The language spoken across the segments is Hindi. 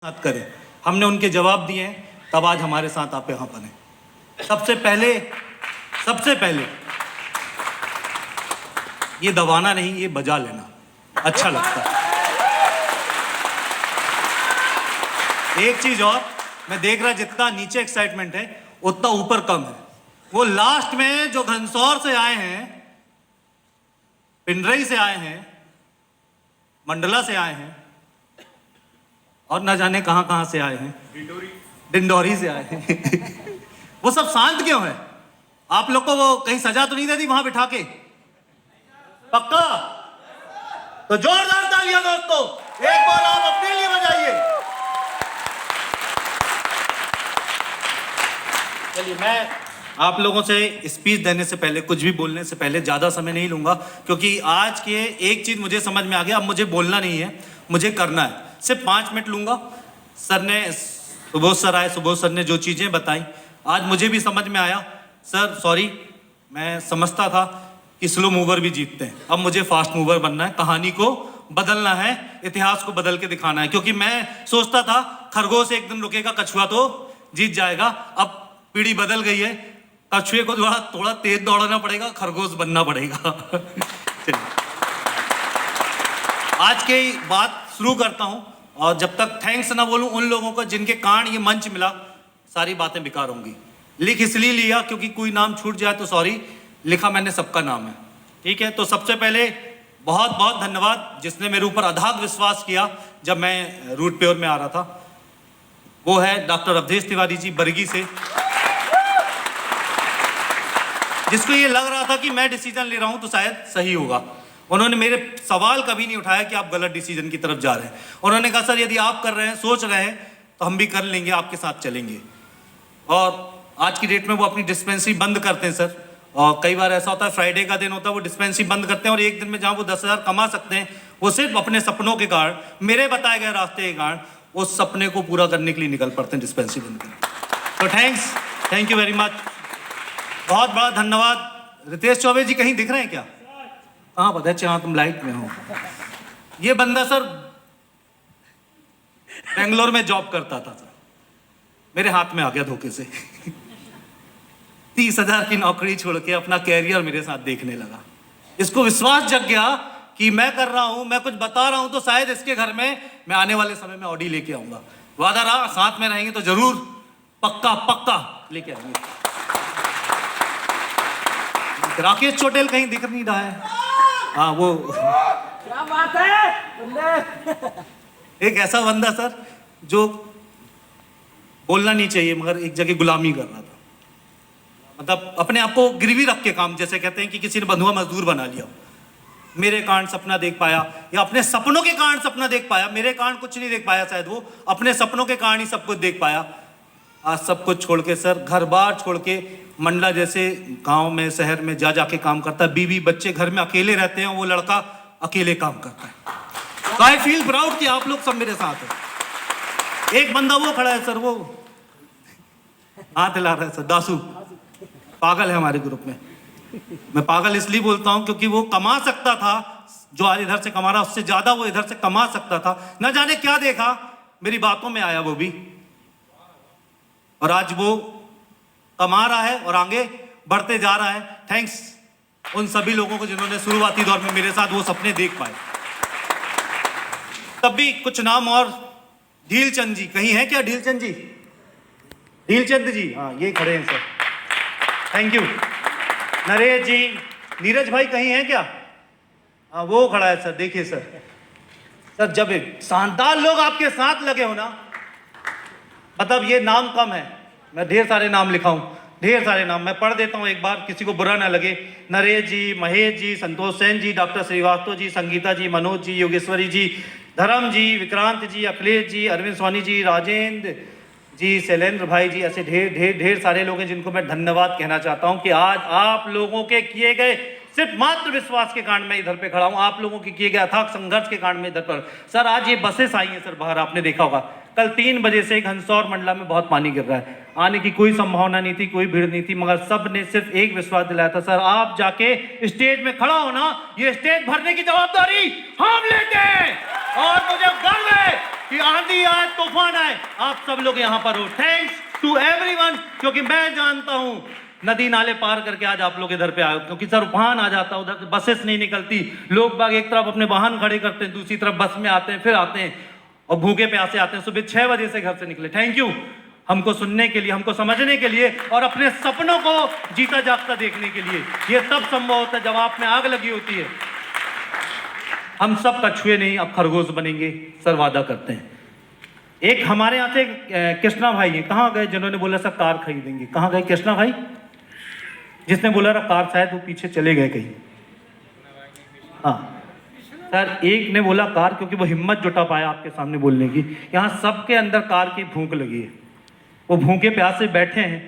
साथ करें। हमने उनके जवाब दिए हैं, तब आज हमारे साथ आप यहाँ बने। सबसे पहले ये दबाना नहीं, ये बजा लेना अच्छा लगता है। एक चीज और, मैं देख रहा जितना नीचे एक्साइटमेंट है उतना ऊपर कम है। वो लास्ट में जो घनसौर से आए हैं, पिंडरई से आए हैं, मंडला से आए हैं और न जाने कहां कहां से आए हैं, डिंडोरी से आए हैं वो सब शांत क्यों है? आप लोग को वो कहीं सजा तो नहीं दे दी वहां बिठा के? पक्का? तो जोरदार तालियां दोस्तों, एक बार आप अपने लिए बजाइए। चलिए, मैं आप लोगों से स्पीच देने से पहले, कुछ भी बोलने से पहले ज्यादा समय नहीं लूंगा, क्योंकि आज के एक चीज मुझे समझ में आ गया, अब मुझे बोलना नहीं है, मुझे करना है। सिर्फ 5 मिनट लूंगा। सर ने, सुबोध सर आए, सुबोध सर ने जो चीजें बताई आज मुझे भी समझ में आया। सर सॉरी, मैं समझता था कि स्लो मूवर भी जीतते हैं, अब मुझे फास्ट मूवर बनना है, कहानी को बदलना है, इतिहास को बदल के दिखाना है। क्योंकि मैं सोचता था खरगोश एक दिन रुकेगा, कछुआ तो जीत जाएगा। अब पीढ़ी बदल गई है, कछुए को थोड़ा तेज दौड़ना पड़ेगा, खरगोश बनना पड़ेगा चलिए, आज की बात शुरू करता हूं। और जब तक थैंक्स ना बोलूं उन लोगों को जिनके कारण ये मंच मिला, सारी बातें बेकार होंगी। लिख इसलिए लिया क्योंकि कोई नाम छूट जाए तो सॉरी, लिखा मैंने सबका नाम है, ठीक है। तो सबसे पहले बहुत बहुत धन्यवाद जिसने मेरे ऊपर अथाग विश्वास किया जब मैं रूट प्योर में आ रहा था। वो है डॉक्टर अवधेश तिवारी जी बरगी से, जिसको ये लग रहा था कि मैं डिसीजन ले रहा हूं तो शायद सही होगा। उन्होंने मेरे सवाल कभी नहीं उठाया कि आप गलत डिसीजन की तरफ जा रहे हैं। उन्होंने कहा सर यदि आप कर रहे हैं, सोच रहे हैं, तो हम भी कर लेंगे, आपके साथ चलेंगे। और आज की डेट में वो अपनी डिस्पेंसरी बंद करते हैं सर। और कई बार ऐसा होता है, फ्राइडे का दिन होता है, वो डिस्पेंसरी बंद करते हैं और एक दिन में जहाँ वो 10,000 कमा सकते हैं, वो सिर्फ अपने सपनों के कारण, मेरे बताए गए रास्ते के कारण, उस सपने को पूरा करने के लिए निकल पड़ते हैं डिस्पेंसरी बंद करके। तो थैंक यू वेरी मच, बहुत बड़ा धन्यवाद। रितेश चौबे जी कहीं दिख रहे हैं क्या? हाँ पता है, हाँ तुम लाइट में हो। ये बंदा सर बेंगलोर में जॉब करता था सर, मेरे हाथ में आ गया धोखे से 30,000 की नौकरी छोड़ के अपना कैरियर मेरे साथ देखने लगा। इसको विश्वास जग गया कि मैं कर रहा हूं, मैं कुछ बता रहा हूं तो शायद इसके घर में मैं आने वाले समय में ऑडी लेके आऊंगा। वादा रहा, साथ में रहेंगे तो जरूर पक्का लेके आएंगे। राकेश चोटेल कहीं दिख नहीं रहा है? हाँ वो क्या बात है, एक ऐसा बंदा सर जो बोलना नहीं चाहिए मगर एक जगह गुलामी कर रहा था, मतलब अपने आप को गिरवी रख के काम, जैसे कहते हैं कि किसी ने बंधुआ मजदूर बना लिया। मेरे कारण सपना देख पाया, या अपने सपनों के कारण सपना देख पाया, मेरे कारण कुछ नहीं देख पाया, शायद वो अपने सपनों के कारण ही सब कुछ देख पाया। आज सब कुछ छोड़ के सर, घर बार छोड़ के, मंडला जैसे गांव में, शहर में जा जाके काम करता है। बीवी बच्चे घर में अकेले रहते हैं, वो लड़का अकेले काम करता है। तो आई फील प्राउड कि आप लोग सब मेरे साथ हैं। एक बंदा वो खड़ा है सर, वो हाथ हिला रहा है सर, दासू पागल है हमारे ग्रुप में। मैं पागल इसलिए बोलता हूं क्योंकि वो कमा सकता था, जो आज इधर से कमा रहा उससे ज्यादा वो इधर से कमा सकता था। न जाने क्या देखा, मेरी बातों में आया वो भी, और आज वो कमा रहा है और आगे बढ़ते जा रहा है। थैंक्स उन सभी लोगों को जिन्होंने शुरुआती दौर में मेरे साथ वो सपने देख पाए। तब भी कुछ नाम और, ढीलचंद जी कहीं हैं क्या? ढीलचंद जी, ढीलचंद जी, हाँ ये खड़े हैं सर, थैंक यू। नरेश जी, नीरज भाई कहीं हैं क्या? हाँ वो खड़ा है सर, देखिए सर जब शानदार लोग आपके साथ लगे हो ना, मतलब ये नाम कम है, मैं ढेर सारे नाम लिखा हूं, ढेर सारे नाम मैं पढ़ देता हूं एक बार, किसी को बुरा ना लगे। नरेश जी, महेश जी, संतोष सेन जी, डॉक्टर श्रीवास्तव जी, संगीता जी, मनोज जी, योगेश्वरी जी, धर्म जी, विक्रांत जी, अखिलेश जी, अरविंद सोनी जी, राजेंद्र जी, शैलेंद्र भाई जी, ऐसे ढेर सारे लोग हैं जिनको मैं धन्यवाद कहना चाहता हूं कि आज आप लोगों के किए गए सिर्फ मात्र विश्वास के कारण मैं इधर पे खड़ा हूं, आप लोगों के किए गए अथाक संघर्ष के कारण मैं इधर पर। सर आज ये बसेस आई हैं सर बाहर, आपने देखा होगा, कल 3 बजे से घनसौर मंडला में बहुत पानी गिर रहा है, आने की कोई संभावना नहीं थी, कोई भीड़ नहीं थी, मगर सब ने सिर्फ एक विश्वास दिलाया था, सर आप जाके स्टेज में खड़ा हो ना, ये स्टेज भरने की जवाबदारी हम लेते हैं। और मुझे गर्व है कि आंधी आए तूफान आए आप सब लोग यहाँ पर हो। थैंक्स टू एवरीवन, क्योंकि मैं जानता हूँ नदी नाले पार करके आज आप लोग इधर पे आए, क्योंकि सर तूफान आ जाता, उधर बसेस नहीं निकलती, लोग बाग एक तरफ अपने वाहन खड़े करते हैं, दूसरी तरफ बस में आते हैं, फिर आते हैं और भूखे प्यासे आते हैं, सुबह 6 बजे से घर से निकले। थैंक यू हमको सुनने के लिए, हमको समझने के लिए और अपने सपनों को जीता जागता देखने के लिए। ये तब संभव होता है जब आप में आग लगी होती है। हम सब कछुए नहीं, अब खरगोश बनेंगे सर, वादा करते हैं। एक हमारे यहाँ से कृष्णा भाई है, कहाँ गए जिन्होंने बोला सर कार खरीदेंगे, कहाँ गए कृष्णा भाई? जिसने बोला रहा कार, शायद वो पीछे चले गए कहीं। हाँ सर, एक ने बोला कार क्योंकि वो हिम्मत जुटा पाया आपके सामने बोलने की। यहाँ सबके अंदर कार की भूख लगी है, वो भूखे प्यासे बैठे हैं,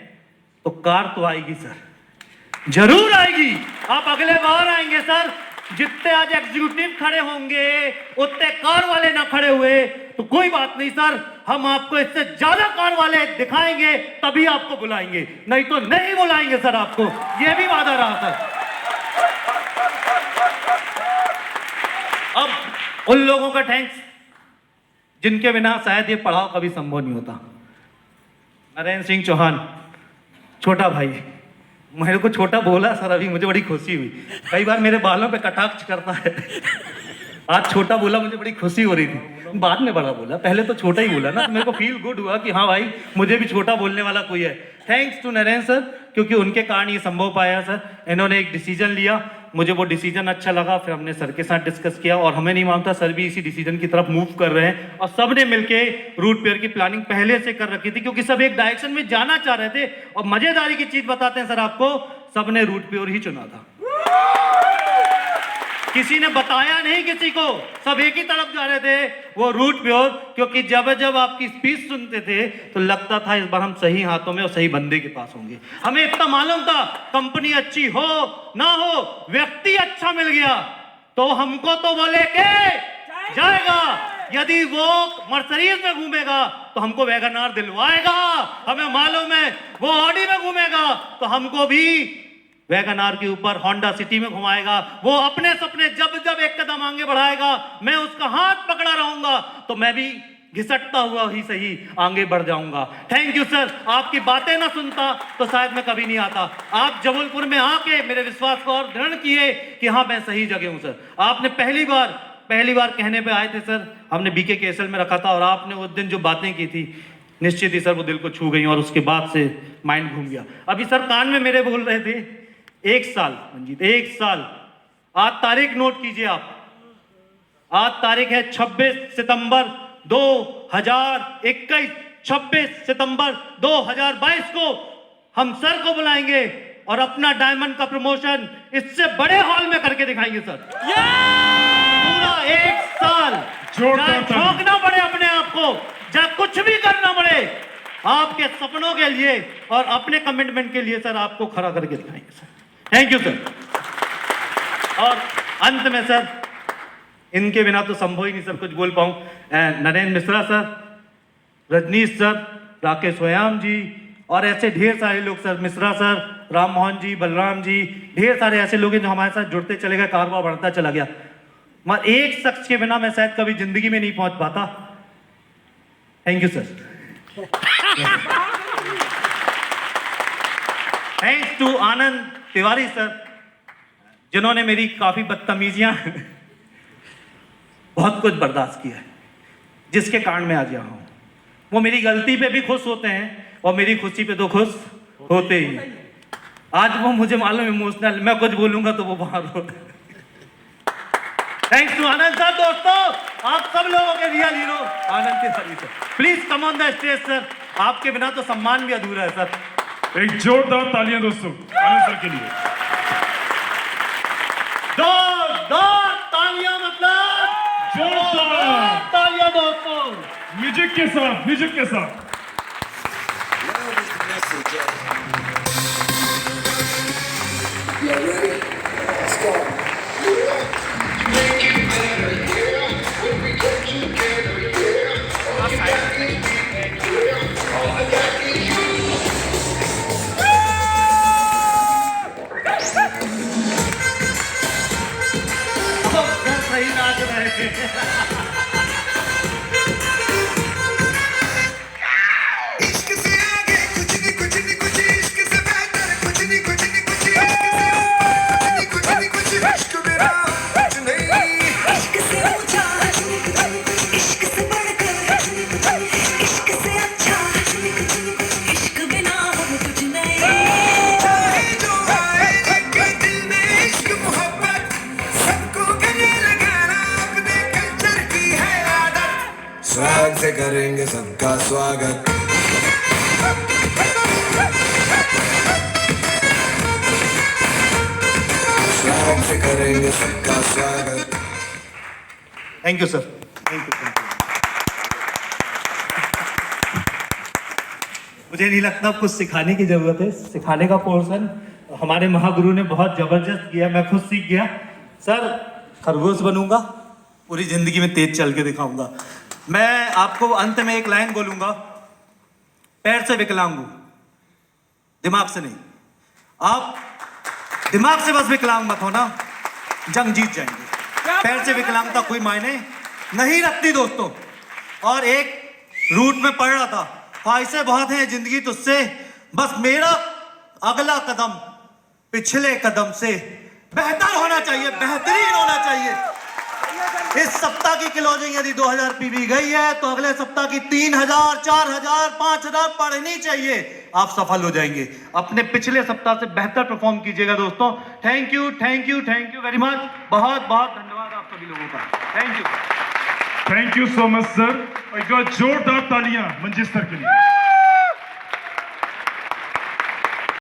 तो कार तो आएगी सर, जरूर आएगी। आप अगले बार आएंगे सर, जितने आज एग्जीक्यूटिव खड़े होंगे उतने कार वाले ना खड़े हुए तो कोई बात नहीं सर, हम आपको इससे ज्यादा कार वाले दिखाएंगे, तभी आपको बुलाएंगे, नहीं तो नहीं बुलाएंगे सर आपको, ये भी वादा रहा सर। अब उन लोगों का थैंक्स जिनके बिना शायद ये पढ़ाव कभी संभव नहीं होता। नरेंद्र सिंह चौहान, छोटा भाई, मेरे को छोटा बोला सर, अभी मुझे बड़ी खुशी हुई। कई बार मेरे बालों पे कटाक्ष करता है, आज छोटा बोला, मुझे बड़ी खुशी हो रही थी। बाद में बड़ा बोला, पहले तो छोटा ही बोला ना, तो मेरे को फील गुड हुआ कि हाँ भाई मुझे भी छोटा बोलने वाला कोई है। थैंक्स टू नरेंद्र सर, क्योंकि उनके कारण ये संभव पाया सर। इन्होंने एक डिसीजन लिया, मुझे वो डिसीजन अच्छा लगा, फिर हमने सर के साथ डिस्कस किया और हमें नहीं मानता, सर भी इसी डिसीजन की तरफ मूव कर रहे हैं और सब ने मिलके रूट पेयर की प्लानिंग पहले से कर रखी थी, क्योंकि सब एक डायरेक्शन में जाना चाह रहे थे। और मजेदारी की चीज बताते हैं सर आपको, सबने रूट पेयर ही चुना था, किसी ने बताया नहीं किसी को, सब एक ही तरफ जा रहे थे, वो रूट प्योर। क्योंकि जब जब आपकी स्पीच सुनते थे तो लगता था इस बार हम सही हाथों में और सही बंदे के पास होंगे। हमें इतना मालूम था, कंपनी अच्छी हो ना हो, व्यक्ति अच्छा मिल गया तो हमको तो वो लेके जाएगा। यदि वो मर्सिडीज में घूमेगा तो हमको वैगनआर दिलवाएगा, हमें मालूम है। वो ऑडी में घूमेगा तो हमको भी वैगनआर के ऊपर होंडा सिटी में घुमाएगा। वो अपने सपने जब जब एक कदम आगे बढ़ाएगा, मैं उसका हाथ पकड़ा रहूंगा तो मैं भी घिसटता हुआ ही सही आगे बढ़ जाऊंगा। थैंक यू सर, आपकी बातें ना सुनता तो शायद मैं कभी नहीं आता। आप जबलपुर में आके मेरे विश्वास को और दृढ़ किए कि हाँ मैं सही जगह हूं सर। आपने पहली बार कहने पे आए थे सर, हमने बीके केएसएल में रखा था और आपने उस दिन जो बातें की थी, निश्चित ही सर वो दिल को छू गई और उसके बाद से माइंड घूम गया। अभी सर कान में मेरे बोल रहे थे 1 साल, मंजीत 1 साल। आज तारीख नोट कीजिए आप, आज तारीख है 26 सितंबर 2021। 26 सितंबर 2022 को हम सर को बुलाएंगे और अपना डायमंड का प्रमोशन इससे बड़े हॉल में करके दिखाएंगे सर। पूरा 1 साल, चाहे ठोकना पड़े अपने आप को, चाहे कुछ भी करना पड़े, आपके सपनों के लिए और अपने कमिटमेंट के लिए सर आपको खड़ा करके दिखाएंगे सर। Thank you sir. और अंत में सर, इनके बिना तो संभव ही नहीं सर कुछ बोल पाऊं। नरेंद्र मिश्रा सर, रजनीश सर, राकेश व्यायाम जी और ऐसे ढेर सारे लोग सर, मिश्रा सर, राम मोहन जी, बलराम जी, ढेर सारे ऐसे लोग हैं जो हमारे साथ जुड़ते चले गए, कारोबार बढ़ता चला गया। मगर एक शख्स के बिना मैं शायद कभी जिंदगी में नहीं पहुंच पाता। Thank you sir. Thanks to Anand Tiwari sir, जिन्होंने मेरी काफी बदतमीजियां बहुत कुछ बर्दाश्त किया है, जिसके कारण मैं आज यहाँ हूं। वो मेरी गलती पे भी खुश होते हैं और मेरी खुशी पे तो खुश होते ही। आज वो मुझे मालूम इमोशनल, मैं कुछ बोलूंगा तो वो बाहर हो। Thanks to Anand sir. दोस्तों, आप सब लोगों के real hero Anand Tiwari sir, please come on the stage sir. आपके बिना तो सम्मान भी अधूरा है सर। एक जोरदार तालियां दोस्तों आनंद सर के लिए। जोरदार तालियां, मतलब जोरदार तालियां दोस्तों, म्यूजिक के साथ, म्यूजिक के साथ। You ready? Let's go. सही नाच रहे हैं। सबका स्वागत स्वागत से करेंगे सबका स्वागत thank you sir, thank you. मुझे नहीं लगता कुछ सिखाने की जरूरत है, सिखाने का पोर्शन हमारे महागुरु ने बहुत जबरदस्त किया, मैं खुद सीख गया। सर खरगोश बनूंगा, पूरी जिंदगी में तेज चल के दिखाऊंगा। मैं आपको अंत में एक लाइन बोलूंगा, पैर से विकलांग हूं, दिमाग से नहीं। आप दिमाग से बस विकलांग मत होना, जंग जीत जाएंगे। पैर से विकलांगता कोई मायने नहीं रखती दोस्तों। और एक रूट में पढ़ रहा था, ख्वाहिशें बहुत हैं जिंदगी तुझसे, बस मेरा अगला कदम पिछले कदम से बेहतर होना चाहिए, बेहतरीन होना चाहिए। इस सप्ताह की क्लोजिंग यदि 2000 पीवी गई है तो अगले सप्ताह की 3000, 4000, 5000 पढ़नी चाहिए, आप सफल हो जाएंगे। अपने पिछले सप्ताह से बेहतर परफॉर्म कीजिएगा दोस्तों। Thank you, thank you, thank you very much. बहुत बहुत धन्यवाद आप सभी लोगों का। Thank you. Thank you so much sir. और एक बार जोरदार तालियां मंजिल सर के लिए।